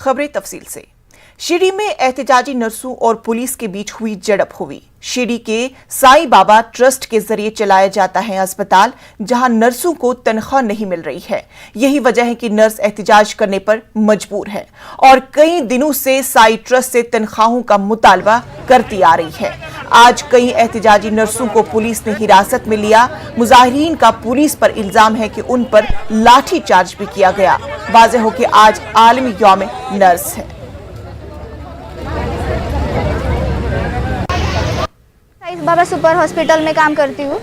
खबरें तफसील से। शिरडी में एहतजाजी नर्सों और पुलिस के बीच हुई झड़प हुई। शिरडी के साईं बाबा ट्रस्ट के जरिए चलाया जाता है अस्पताल, जहां नर्सों को तनख्वाह नहीं मिल रही है। यही वजह है कि नर्स एहतजाज करने पर मजबूर है और कई दिनों से साईं ट्रस्ट से तनख्वाहों का मुतालबा करती आ रही है। आज कई एहतजाजी नर्सों को पुलिस ने हिरासत में लिया। मुजाहिरीन का पुलिस पर इल्जाम है कि उन पर लाठी चार्ज भी किया गया। वाज़ेह हो कि आज आलमी यौम नर्स है। बाबा सुपर हॉस्पिटल में काम करती हूँ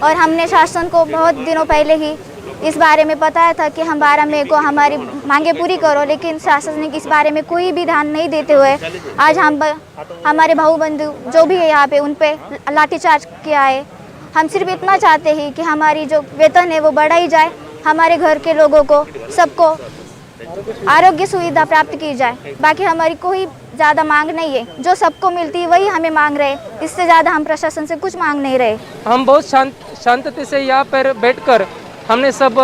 और हमने शासन को बहुत दिनों पहले ही इस बारे में बताया था कि हम 12 मई को हमारी मांगे पूरी करो, लेकिन शासन ने इस बारे में कोई भी ध्यान नहीं देते हुए आज हमारे भाऊ बंधु जो भी है यहाँ पे उन पे लाठीचार्ज किया है। हम सिर्फ इतना चाहते हैं कि हमारी जो वेतन है वो बढ़ाई जाए, हमारे घर के लोगों को सबको आरोग्य सुविधा प्राप्त की जाए। बाकी हमारी कोई ज़्यादा मांग नहीं है, जो सबको मिलती है वही हमें मांग रहे। इससे ज़्यादा हम प्रशासन से कुछ मांग नहीं रहे। हम बहुत शांति से यहाँ पर बैठकर हमने सब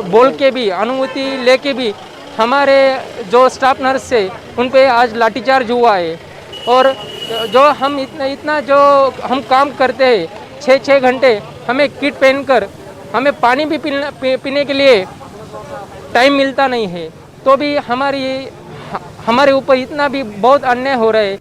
बोल के भी अनुमति लेके भी हमारे जो स्टाफ नर्स है उन पे आज लाठीचार्ज हुआ है। और जो हम इतना जो हम काम करते हैं 6-6 घंटे, हमें किट पहनकर हमें पानी भी पीने के लिए टाइम मिलता नहीं है, तो भी हमारे ऊपर इतना भी बहुत अन्याय हो रहा है।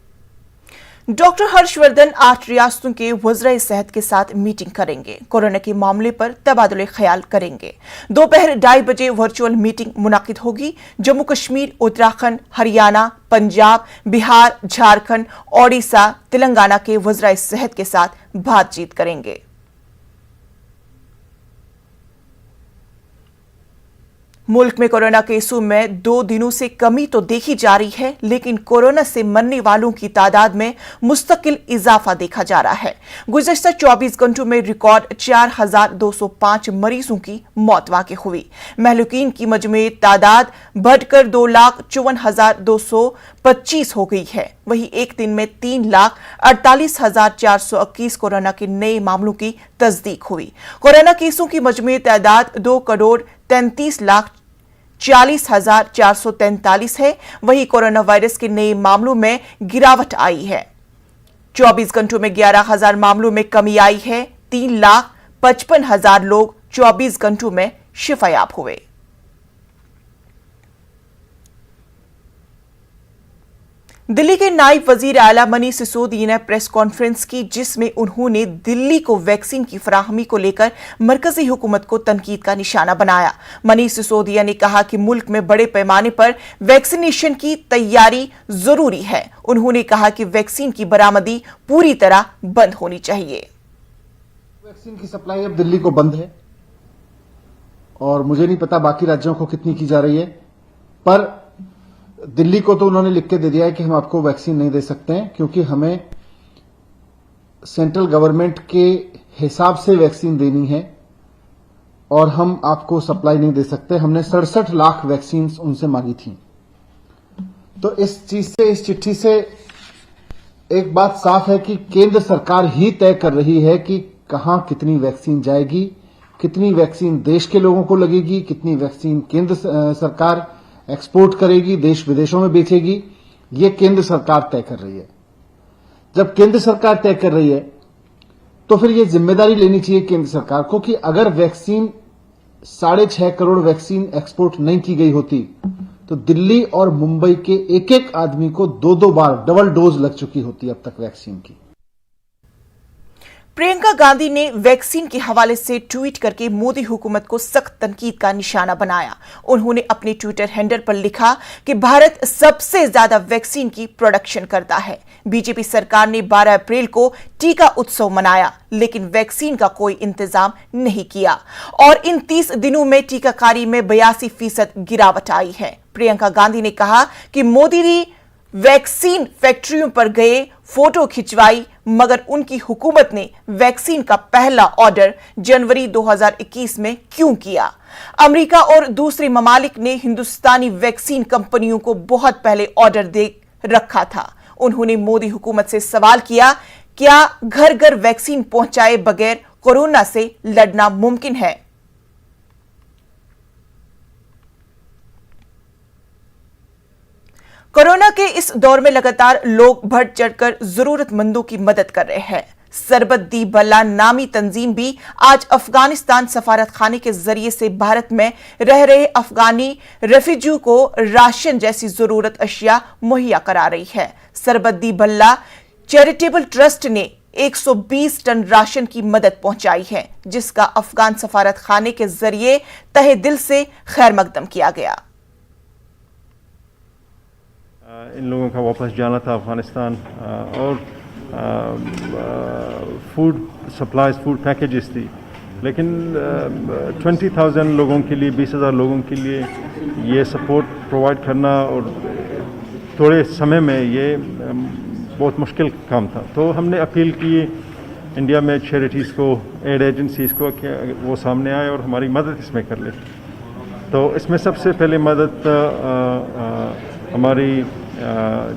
डॉक्टर हर्षवर्धन 8 रियासतों के वज़राए सेहत के साथ मीटिंग करेंगे। कोरोना के मामले पर तबादुले ख्याल करेंगे। दोपहर 2:30 बजे वर्चुअल मीटिंग मुनाकिद होगी। जम्मू कश्मीर, उत्तराखंड, हरियाणा, पंजाब, बिहार, झारखंड, ओडिशा, तेलंगाना के वज़राए सेहत के साथ बातचीत करेंगे। मुल्क में कोरोना केसों में 2 दिनों से कमी तो देखी जा रही है, लेकिन कोरोना से मरने वालों की तादाद में मुस्तकिल इजाफा देखा जा रहा है। गुज़श्ता 24 घंटों में रिकॉर्ड 4205 मरीजों की मौत वाक़ई हुई। महलूकीन की मजमूई तादाद बढ़कर 2,54,225 हो गई है। वहीं एक दिन में 3,48,421 कोरोना के नए मामलों की तस्दीक हुई। कोरोना केसों की मजमूई तादाद 2,33,40,443 है। वहीं कोरोना वायरस के नए मामलों में गिरावट आई है। 24 घंटों में 11,000 मामलों में कमी आई है। 3,55,000 लोग 24 घंटों में शिफायाब हुए। दिल्ली के नायब वजीर आला मनीष सिसोदिया ने प्रेस कॉन्फ्रेंस की, जिसमें उन्होंने दिल्ली को वैक्सीन की फराहमी को लेकर मरकजी हुकूमत को तनकीद का निशाना बनाया। मनीष सिसोदिया ने कहा कि मुल्क में बड़े पैमाने पर वैक्सीनेशन की तैयारी जरूरी है। उन्होंने कहा कि वैक्सीन की बरामदी पूरी तरह बंद होनी चाहिए। वैक्सीन की सप्लाई अब दिल्ली को बंद है और मुझे नहीं पता बाकी राज्यों को कितनी की जा रही है, पर दिल्ली को तो उन्होंने लिख के दे दिया है कि हम आपको वैक्सीन नहीं दे सकते हैं, क्योंकि हमें सेंट्रल गवर्नमेंट के हिसाब से वैक्सीन देनी है और हम आपको सप्लाई नहीं दे सकते। हमने 67 लाख वैक्सीन उनसे मांगी थी। तो इस चिट्ठी से एक बात साफ है कि केंद्र सरकार ही तय कर रही है कि कहां कितनी वैक्सीन जाएगी, कितनी वैक्सीन देश के लोगों को लगेगी, कितनी वैक्सीन केंद्र सरकार एक्सपोर्ट करेगी, देश विदेशों में बेचेगी। ये केंद्र सरकार तय कर रही है। जब केंद्र सरकार तय कर रही है तो फिर ये जिम्मेदारी लेनी चाहिए केंद्र सरकार को कि अगर वैक्सीन 6.5 करोड़ वैक्सीन एक्सपोर्ट नहीं की गई होती तो दिल्ली और मुंबई के एक एक आदमी को 2-2 बार डबल डोज लग चुकी होती अब तक वैक्सीन की। प्रियंका गांधी ने वैक्सीन के हवाले से ट्वीट करके मोदी हुकूमत को सख्त तनकीद का निशाना बनाया। उन्होंने अपने ट्विटर हैंडल पर लिखा कि भारत सबसे ज्यादा वैक्सीन की प्रोडक्शन करता है। बीजेपी सरकार ने 12 अप्रैल को टीका उत्सव मनाया, लेकिन वैक्सीन का कोई इंतजाम नहीं किया और इन 30 दिनों में टीकाकारी में 82% गिरावट आई है। प्रियंका गांधी ने कहा कि मोदी ने वैक्सीन फैक्ट्रियों पर गए, फोटो खिंचवाई, मगर उनकी हुकूमत ने वैक्सीन का पहला ऑर्डर जनवरी 2021 में क्यों किया? अमेरिका और दूसरे ममालिक ने हिंदुस्तानी वैक्सीन कंपनियों को बहुत पहले ऑर्डर दे रखा था। उन्होंने मोदी हुकूमत से सवाल किया, क्या घर घर वैक्सीन पहुंचाए बगैर कोरोना से लड़ना मुमकिन है? कोरोना के इस दौर में लगातार लोग बढ़ चढ़कर जरूरतमंदों की मदद कर रहे हैं। सरबत दी बल्ला नामी तंजीम भी आज अफगानिस्तान सफारत खाने के जरिए से भारत में रह रहे अफगानी रेफ्यूजी को राशन जैसी जरूरत अशिया मुहैया करा रही है। सरबत दी बल्ला चैरिटेबल ट्रस्ट ने 120 टन राशन की मदद पहुंचाई है, जिसका अफगान सफारत खाने के जरिए तहे दिल से खैर मकदम किया गया। इन लोगों का वापस जाना था अफगानिस्तान और फूड सप्लाईज फूड पैकेजेस थी, लेकिन 20,000 लोगों के लिए 20,000 लोगों के लिए ये सपोर्ट प्रोवाइड करना और थोड़े समय में ये बहुत मुश्किल काम था। तो हमने अपील की इंडिया में चैरिटीज़ को, एड एजेंसीज़ को कि वो सामने आए और हमारी मदद इसमें कर ले। तो इसमें सबसे पहले मदद हमारी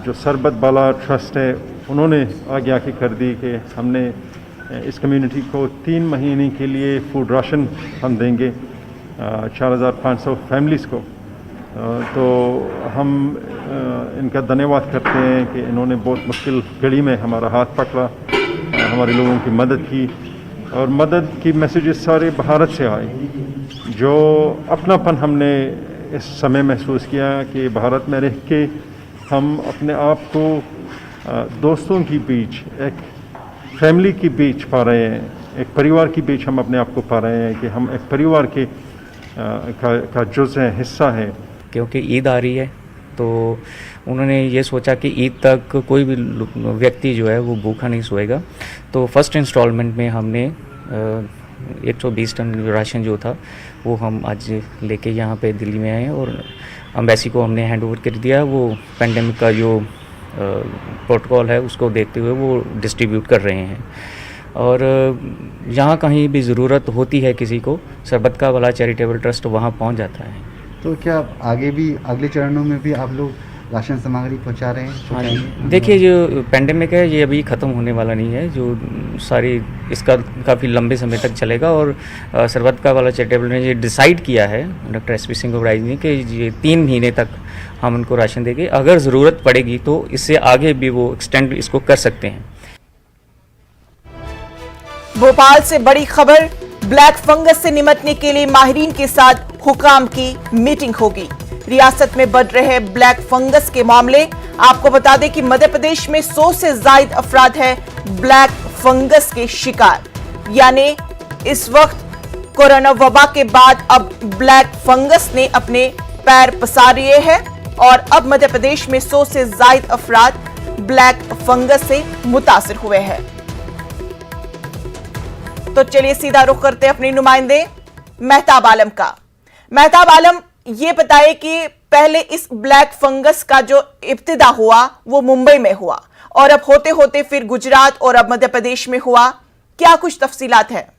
जो सरबत बाला ट्रस्ट है उन्होंने आगे आके कर दी कि हमने इस कम्युनिटी को 3 महीने के लिए फूड राशन हम देंगे 4,500 फैमिलीज़ को। तो हम इनका धन्यवाद करते हैं कि इन्होंने बहुत मुश्किल घड़ी में हमारा हाथ पकड़ा, हमारे लोगों की मदद की और मदद की मैसेजेस सारे भारत से आए। जो अपनापन हमने इस समय महसूस किया कि भारत में रह के हम अपने आप को दोस्तों के बीच, एक फैमिली के बीच पा रहे हैं, एक परिवार के बीच हम अपने आप को पा रहे हैं कि हम एक परिवार के का जुज़ है, हिस्सा है। क्योंकि ईद आ रही है तो उन्होंने ये सोचा कि ईद तक कोई भी व्यक्ति जो है वो भूखा नहीं सोएगा। तो फर्स्ट इंस्टॉलमेंट में हमने 120 टन राशन जो था वो हम आज लेके यहाँ पे दिल्ली में आए और एम्बेसी को हमने हैंड ओवर कर दिया। वो पेंडेमिक का जो प्रोटोकॉल है उसको देखते हुए वो डिस्ट्रीब्यूट कर रहे हैं और जहाँ कहीं भी ज़रूरत होती है किसी को, सरबत का वाला चैरिटेबल ट्रस्ट वहाँ पहुँच जाता है। तो क्या आगे भी अगले चरणों में भी आप लोग राशन सामग्री पहुंचा रहे हैं? हाँ जी, देखिए जो पेंडेमिक है ये अभी ख़त्म होने वाला नहीं है, जो सारी इसका काफ़ी लंबे समय तक चलेगा और सरबत का वाला चैरिटेबल ने ये डिसाइड किया है doctor S P Singh Gaurai ने कि ये 3 महीने तक हम उनको राशन देंगे। अगर ज़रूरत पड़ेगी तो इससे आगे भी वो एक्सटेंड इसको कर सकते हैं। भोपाल से बड़ी खबर, ब्लैक फंगस से निपटने के लिए माहिरीन के साथ हुकाम की मीटिंग होगी। रियासत में बढ़ रहे ब्लैक फंगस के मामले, आपको बता दें कि मध्य प्रदेश में 100 से ज्यादा अफराद हैं ब्लैक फंगस के शिकार। यानी इस वक्त कोरोना वबा के बाद अब ब्लैक फंगस ने अपने पैर पसार लिए हैं और अब मध्य प्रदेश में 100 से ज्यादा अफराद ब्लैक फंगस से मुतासिर हुए हैं। तो चलिए सीधा रुख करते हैं अपने नुमाइंदे मेहताब आलम का। मेहताब आलम, ये बताइए कि पहले इस ब्लैक फंगस का जो इब्तिदा हुआ वो मुंबई में हुआ और अब होते होते फिर गुजरात और अब मध्य प्रदेश में हुआ, क्या कुछ तफसीलात है?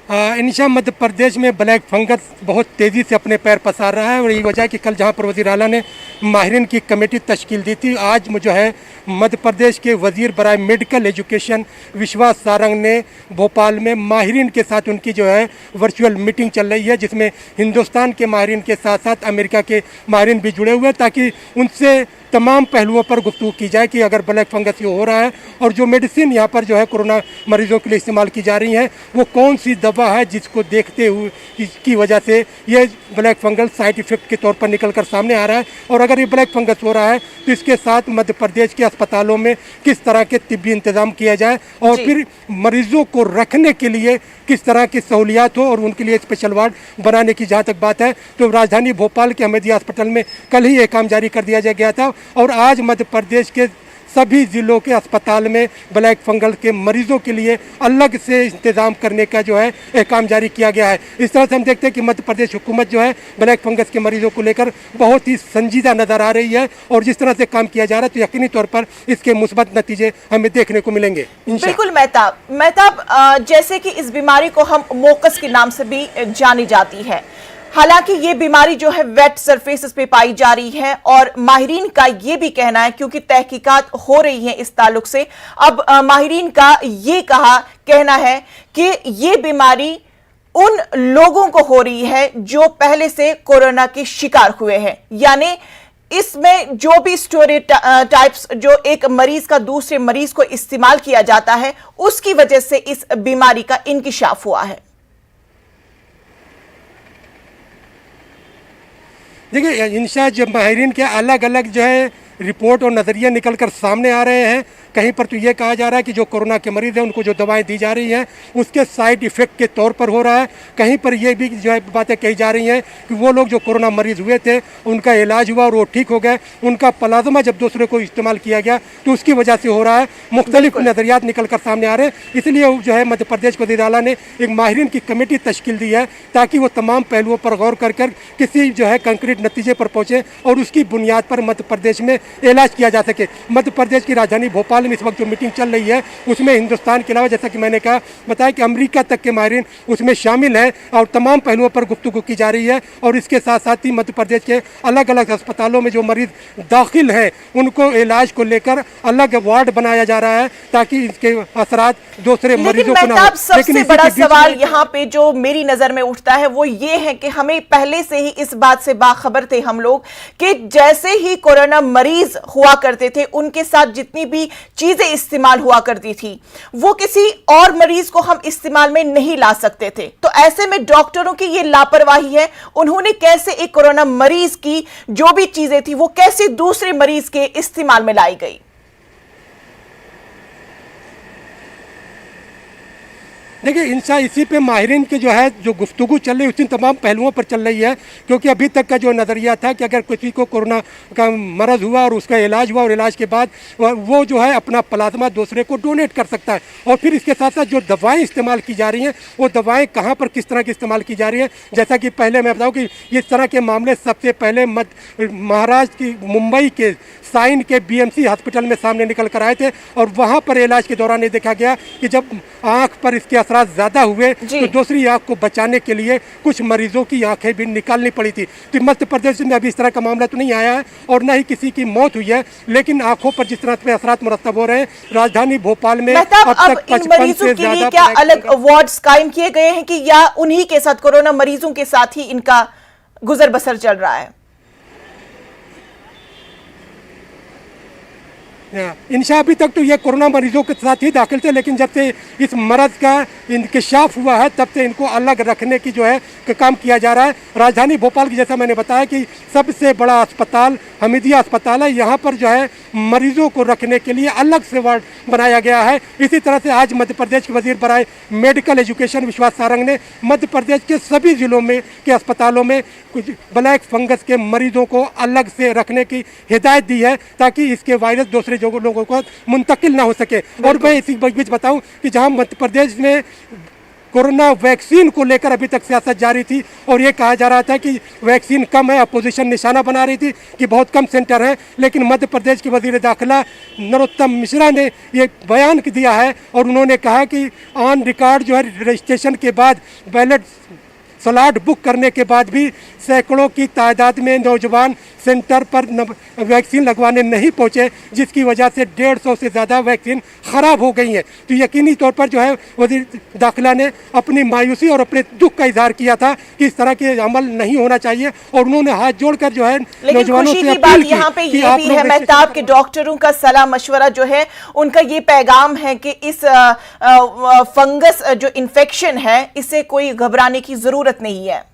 इनिशा मध्य प्रदेश में ब्लैक फंगस बहुत तेज़ी से अपने पैर पसार रहा है और यही वजह है कि कल जहां पर वज़ीर आला ने माहिरीन की कमेटी तश्कील दी थी, आज जो है मध्य प्रदेश के वज़ीर बराए मेडिकल एजुकेशन विश्वास सारंग ने भोपाल में माहिरीन के साथ उनकी जो है वर्चुअल मीटिंग चल रही है, जिसमें हिंदुस्तान के माहिरीन के साथ साथ अमेरिका के माहिरीन भी जुड़े हुए हैं, ताकि उनसे तमाम पहलुओं पर गुफ्तगू की जाए कि अगर ब्लैक फंगस ये हो रहा है और जो मेडिसिन यहाँ पर जो है कोरोना मरीजों के लिए इस्तेमाल की जा रही है वो कौन सी दवा है जिसको देखते हुए इसकी वजह से ये ब्लैक फंगस साइड इफेक्ट के तौर पर निकल कर सामने आ रहा है, और अगर ये ब्लैक फंगस हो रहा है तो इसके साथ मध्य प्रदेश के अस्पतालों में किस तरह के तिब्बी इंतजाम किया जाए और फिर मरीजों को रखने के लिए किस तरह की सहूलियात हो और उनके लिए स्पेशल वार्ड बनाने की जहाँ तक बात है तो राजधानी भोपाल के अहमदिया अस्पताल में कल ही एक काम जारी कर दिया गया था और आज मध्य प्रदेश के सभी जिलों के अस्पताल में ब्लैक फंगस के मरीजों के लिए अलग से इंतजाम करने का जो है एक काम जारी किया गया है। इस तरह से हम देखते हैं कि मध्य प्रदेश हुकूमत जो है ब्लैक फंगस के मरीजों को लेकर बहुत ही संजीदा नजर आ रही है और जिस तरह से काम किया जा रहा है तो यकीनी तौर पर इसके मुस्बत नतीजे हमें देखने को मिलेंगे। बिल्कुल मेहताब, जैसे कि इस बीमारी को हम मोकस के नाम से भी जानी जाती है, हालांकि ये बीमारी जो है वेट सरफेसेस पे पाई जा रही है और माहिरीन का ये भी कहना है, क्योंकि तहकीकात हो रही है इस ताल्लुक से, अब माहिरीन का ये कहना है कि ये बीमारी उन लोगों को हो रही है जो पहले से कोरोना के शिकार हुए हैं। यानी इसमें जो भी स्टोरी टाइप्स जो एक मरीज का दूसरे मरीज को इस्तेमाल किया जाता है, उसकी वजह से इस बीमारी का इंकिशाफ हुआ है। देखिए इंशा जो माहिरीन के अलग अलग जो है रिपोर्ट और नज़रिए निकल कर सामने आ रहे हैं। कहीं पर तो ये कहा जा रहा है कि जो कोरोना के मरीज़ हैं उनको जो दवाएं दी जा रही हैं उसके साइड इफ़ेक्ट के तौर पर हो रहा है। कहीं पर ये भी जो है बातें कही जा रही हैं कि वो लोग जो कोरोना मरीज़ हुए थे उनका इलाज हुआ और वो ठीक हो गए, उनका प्लाज्मा जब दूसरे को इस्तेमाल किया गया तो उसकी वजह से हो रहा है। मुख्तलिफ नज़रियात निकल कर सामने आ रहे हैं। इसलिए जो है मध्य प्रदेश वज़ीर आला ने एक माहिरीन की कमेटी तश्कील दी है ताकि वो तमाम पहलुओं पर गौर कर किसी जो है कंक्रीट नतीजे पर पहुँचे और उसकी बुनियाद पर मध्य प्रदेश में इलाज किया जा सके। मध्य प्रदेश की राजधानी भोपाल में इस वक्त जो मीटिंग चल रही है उसमें हिंदुस्तान के अलावा जैसा कि मैंने कहा बताया कि अमेरिका तक के माहिरीन उसमें शामिल हैं और तमाम पहलुओं पर गुफ्तगू की जा रही है। और इसके साथ साथ ही मध्य प्रदेश के अलग अलग अस्पतालों में जो मरीज दाखिल हैं उनको इलाज को लेकर अलग वार्ड बनाया जा रहा है ताकि इसके असरात दूसरे मरीजों को ना हो। सबसे बड़ा सवाल यहाँ पे जो मेरी नजर में उठता है वो ये है कि हमें पहले से ही इस बात से बाखबर थे हम लोग कि जैसे ही कोरोना मरीज हुआ करते थे उनके साथ जितनी भी चीजें इस्तेमाल हुआ करती थी वो किसी और मरीज को हम इस्तेमाल में नहीं ला सकते थे। तो ऐसे में डॉक्टरों की ये लापरवाही है, उन्होंने कैसे एक कोरोना मरीज की जो भी चीजें थी वो कैसे दूसरे मरीज के इस्तेमाल में लाई गई। देखिए इंशा इसी पे माहिरीन के जो है जो गुफ्तगू चल रही है उसी तमाम पहलुओं पर चल रही है। क्योंकि अभी तक का जो नज़रिया था कि अगर किसी को कोरोना का मरज़ हुआ और उसका इलाज हुआ और इलाज के बाद वो जो है अपना प्लाज्मा दूसरे को डोनेट कर सकता है। और फिर इसके साथ साथ जो दवाएं इस्तेमाल की जा रही हैं वो दवाएं कहाँ पर किस तरह की इस्तेमाल की जा रही है। जैसा कि पहले मैं बताऊँ कि इस तरह के मामले सबसे पहले महाराष्ट्र की मुंबई के साइन के BMC हॉस्पिटल में सामने निकल कर आए थे और वहाँ पर इलाज के दौरान ये देखा गया कि जब आँख पर इसके असरात ज़्यादा हुए तो दूसरी आँख को बचाने के लिए कुछ मरीजों की आँखें भी निकालनी पड़ी थी। तो मध्य प्रदेश में अभी इस तरह का मामला तो नहीं आया है और न ही किसी की मौत हुई है, लेकिन आँखों पर जिस तरह से असरात मुरतब हो रहे हैं राजधानी भोपाल में अब तक 55 से ज़्यादा क्या अलग वार्ड्स कायम किए गए हैं कि या उन्हीं के साथ कोरोना मरीजों के साथ ही इनका गुजर बसर चल रहा है। इंशा अभी तक तो ये कोरोना मरीजों के साथ ही दाखिल थे, लेकिन जब से इस मरज़ का इंकशाफ हुआ है तब से इनको अलग रखने की जो है काम किया जा रहा है। राजधानी भोपाल की जैसा मैंने बताया कि सबसे बड़ा अस्पताल हमीदिया अस्पताल है, यहाँ पर जो है मरीजों को रखने के लिए अलग से वार्ड बनाया गया है। इसी तरह से आज मध्य प्रदेश के वजीर बराए मेडिकल एजुकेशन विश्वास सारंग ने मध्य प्रदेश के सभी जिलों में के अस्पतालों में कुछ ब्लैक फंगस के मरीजों को अलग से रखने की हिदायत दी है ताकि इसके वायरस दूसरे लोगों को मुंतकिल ना हो सके। और मैं इसी बीच बताऊं कि जहां मध्य प्रदेश में कोरोना वैक्सीन को लेकर अभी तक सियासत जारी थी और ये कहा जा रहा था कि वैक्सीन कम है, अपोजिशन निशाना बना रही थी कि बहुत कम सेंटर है, लेकिन मध्य प्रदेश के वजीर दाखिला नरोत्तम मिश्रा ने ये बयान दिया है और उन्होंने कहा कि ऑन रिकॉर्ड जो है रजिस्ट्रेशन के बाद बैलेट स्लॉट बुक करने के बाद भी सैकड़ों की तादाद में नौजवान सेंटर पर वैक्सीन लगवाने नहीं पहुंचे, जिसकी वजह से 150 से ज़्यादा वैक्सीन ख़राब हो गई हैं। तो यकीनी तौर पर जो है वज़ीर दाखिला ने अपनी मायूसी और अपने दुख का इजहार किया था कि इस तरह के अमल नहीं होना चाहिए और उन्होंने हाथ जोड़कर जो है नौजवानों से अपील की यहाँ पे ये भी है मेहताब के डॉक्टरों का सलाह मशवरा जो है उनका ये पैगाम है कि इस फंगस जो इन्फेक्शन है इससे कोई घबराने की जरूरत नहीं है।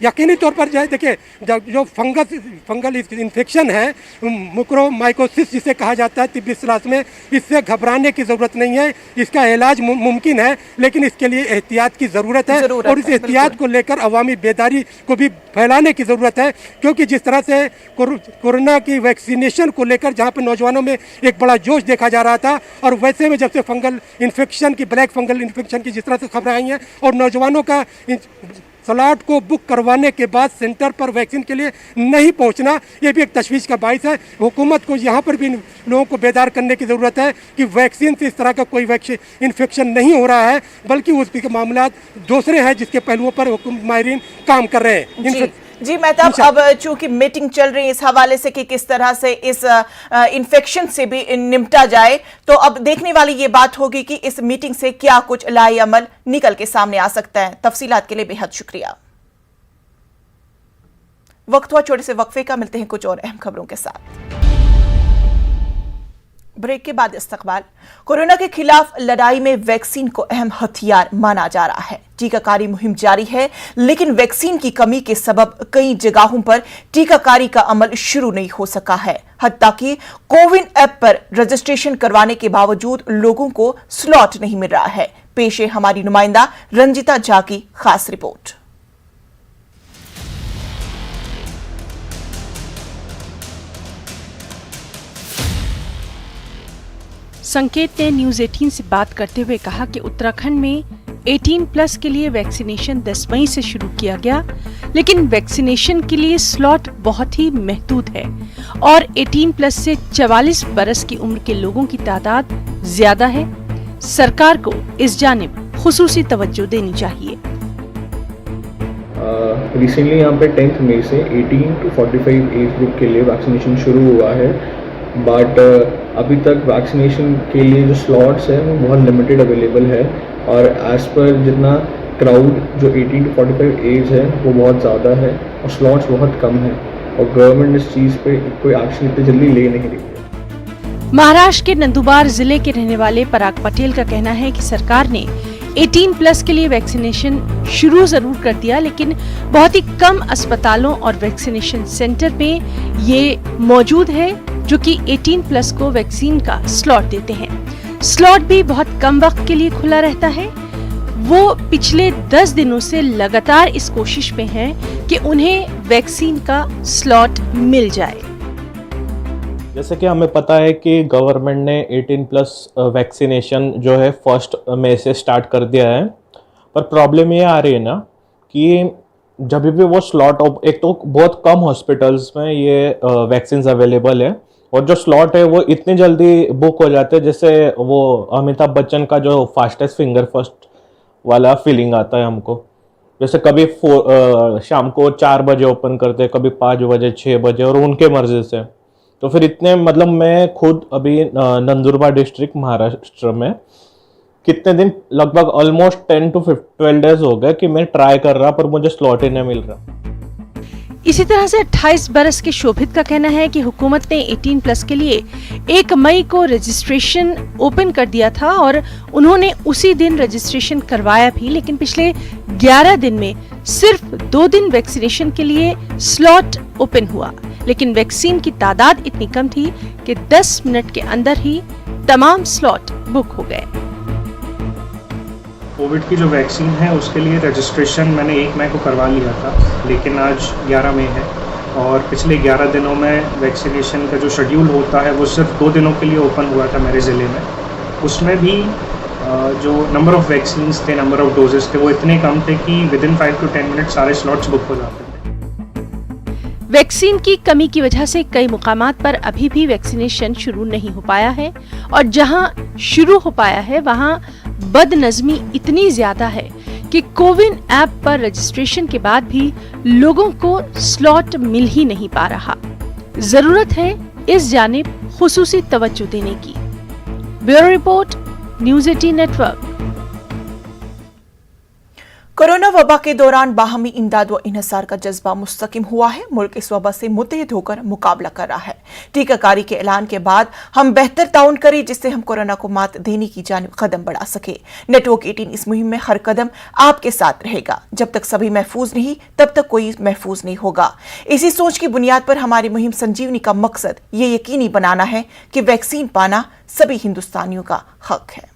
यकीनी तौर पर जो है देखिए जो फंगल इन्फेक्शन है मुकोरमाइकोसिस जिसे कहा जाता है तिब्बी इस्तिलाह में, इससे घबराने की ज़रूरत नहीं है। इसका इलाज मुमकिन है, लेकिन इसके लिए एहतियात की ज़रूरत है और इस एहतियात को लेकर अवामी बेदारी को भी फैलाने की ज़रूरत है। क्योंकि जिस तरह से कोरोना की वैक्सीनेशन को लेकर जहाँ पर नौजवानों में एक बड़ा जोश देखा जा रहा था और वैसे में जब से फंगल इन्फेक्शन की ब्लैक फंगल इन्फेक्शन की जिस तरह से खबरें आई हैं और नौजवानों का स्लॉट को बुक करवाने के बाद सेंटर पर वैक्सीन के लिए नहीं पहुंचना, ये भी एक तशवीश का बाइस है। हुकूमत को यहाँ पर भी लोगों को बेदार करने की ज़रूरत है कि वैक्सीन से इस तरह का कोई इन्फेक्शन नहीं हो रहा है, बल्कि उसके मामला दूसरे हैं जिसके पहलुओं पर माहिरीन काम कर रहे हैं। जी मेहताब, अब चूंकि मीटिंग चल रही है इस हवाले से कि किस तरह से इस इन्फेक्शन से भी निपटा जाए, तो अब देखने वाली ये बात होगी कि इस मीटिंग से क्या कुछ लाएअमल निकल के सामने आ सकता है। तफसीलात के लिए बेहद शुक्रिया। वक्त हुआ छोटे से वक्फे का, मिलते हैं कुछ और अहम खबरों के साथ। ब्रेक के बाद इस्तकबाल। कोरोना के खिलाफ लड़ाई में वैक्सीन को अहम हथियार माना जा रहा है। टीकाकारी मुहिम जारी है, लेकिन वैक्सीन की कमी के सबब कई जगहों पर टीकाकारी का अमल शुरू नहीं हो सका है। हत्ता कि कोविन ऐप पर रजिस्ट्रेशन करवाने के बावजूद लोगों को स्लॉट नहीं मिल रहा है। पेश है हमारी नुमाइंदा रंजिता झा की खास रिपोर्ट। संकेत ने न्यूज 18 से बात करते हुए कहा कि उत्तराखंड में 18+ के लिए वैक्सीनेशन 10 मई से शुरू किया गया, लेकिन वैक्सीनेशन के लिए स्लॉट बहुत ही महदूद है और 18+ से 44 बरस की उम्र के लोगों की तादाद ज्यादा है। सरकार को इस जानिब खुसूसी तवज्जो देनी चाहिए। रिसेंटली यहाँ पे 10 मई से 18 to 45 एज ग्रुप के लिए वैक्सीनेशन शुरू हुआ है, बट अभी तक वैक्सीनेशन के लिए जो स्लॉट्स हैं वो बहुत लिमिटेड अवेलेबल है और एज़ पर जितना क्राउड जो 18 to 45 एज है वो बहुत ज़्यादा है और स्लॉट्स बहुत कम है और गवर्नमेंट इस चीज़ पे कोई एक्शन इतनी जल्दी ले नहीं रही है। महाराष्ट्र के नंदुरबार जिले के रहने वाले पराग पटेल का कहना है कि सरकार ने 18+ के लिए वैक्सीनेशन शुरू जरूर कर दिया, लेकिन बहुत ही कम अस्पतालों और वैक्सीनेशन सेंटर में ये मौजूद है जो कि 18+ को वैक्सीन का स्लॉट देते हैं। स्लॉट भी बहुत कम वक्त के लिए खुला रहता है। वो पिछले 10 दिनों से लगातार इस कोशिश में हैं कि उन्हें वैक्सीन का स्लॉट मिल जाए। जैसे कि हमें पता है कि गवर्नमेंट ने 18+ वैक्सीनेशन जो है 1 मई से स्टार्ट कर दिया है, पर प्रॉब्लम ये आ रही है ना कि जब भी वो स्लॉट, एक तो बहुत कम हॉस्पिटल्स में ये वैक्सीन अवेलेबल है और जो स्लॉट है वो इतनी जल्दी बुक हो जाते हैं, जैसे वो अमिताभ बच्चन का जो फास्टेस्ट फिंगर फर्स्ट वाला फीलिंग आता है हमको। जैसे कभी शाम को 4 बजे ओपन करते, कभी 5 बजे 6 बजे और उनके मर्जी से। तो फिर इतने, मतलब मैं खुद अभी नंदुरबार डिस्ट्रिक्ट महाराष्ट्र में कितने दिन, लगभग ऑलमोस्ट 10 to 12 डेज हो गए कि मैं ट्राई कर रहा पर मुझे स्लॉट ही नहीं मिल रहा। इसी तरह से 28 बरस के शोभित का कहना है कि हुकूमत ने 18+ के लिए 1 मई को रजिस्ट्रेशन ओपन कर दिया था और उन्होंने उसी दिन रजिस्ट्रेशन करवाया भी, लेकिन पिछले 11 दिन में सिर्फ 2 दिन वैक्सीनेशन के लिए स्लॉट ओपन हुआ, लेकिन वैक्सीन की तादाद इतनी कम थी कि 10 मिनट के अंदर ही तमाम स्लॉट बुक हो गए। कोविड की जो वैक्सीन है उसके लिए रजिस्ट्रेशन मैंने 1 मई को करवा लिया था, लेकिन आज 11 मई है और पिछले 11 दिनों में वैक्सीनेशन का जो शेड्यूल होता है वो सिर्फ 2 दिनों के लिए ओपन हुआ था मेरे ज़िले में। उसमें भी जो नंबर ऑफ वैक्सीन्स थे, नंबर ऑफ डोजेस थे, वो इतने कम थे कि विदिन 5 to 10 मिनट सारे स्लॉट्स बुक हो जाते थे। वैक्सीन की कमी की वजह से कई मुकामात पर अभी भी वैक्सीनेशन शुरू नहीं हो पाया है और जहां शुरू हो पाया है वहां बदनज़मी इतनी ज्यादा है कि कोविन ऐप पर रजिस्ट्रेशन के बाद भी लोगों को स्लॉट मिल ही नहीं पा रहा। जरूरत है इस जानिब खुसूसी तवज्जो देने की। Bureau report, news 18 network. Corona वबा के दौरान बाहमी इमदाद व इन्हिसार का जज्बा मुस्तकिम हुआ है। मुल्क इस वबा से मुत्तहिद होकर मुकाबला कर रहा है। टीकाकारी के ऐलान के बाद हम बेहतर ताउन करें जिससे हम कोरोना को मात देने की जानिब कदम बढ़ा सके। नेटवर्क 18 इस मुहिम में हर कदम आपके साथ रहेगा। जब तक सभी महफूज नहीं तब तक कोई महफूज नहीं होगा। इसी सोच की बुनियाद पर हमारी मुहिम संजीवनी का मकसद ये यकीनी बनाना है कि वैक्सीन पाना सभी हिंदुस्तानियों का हक है।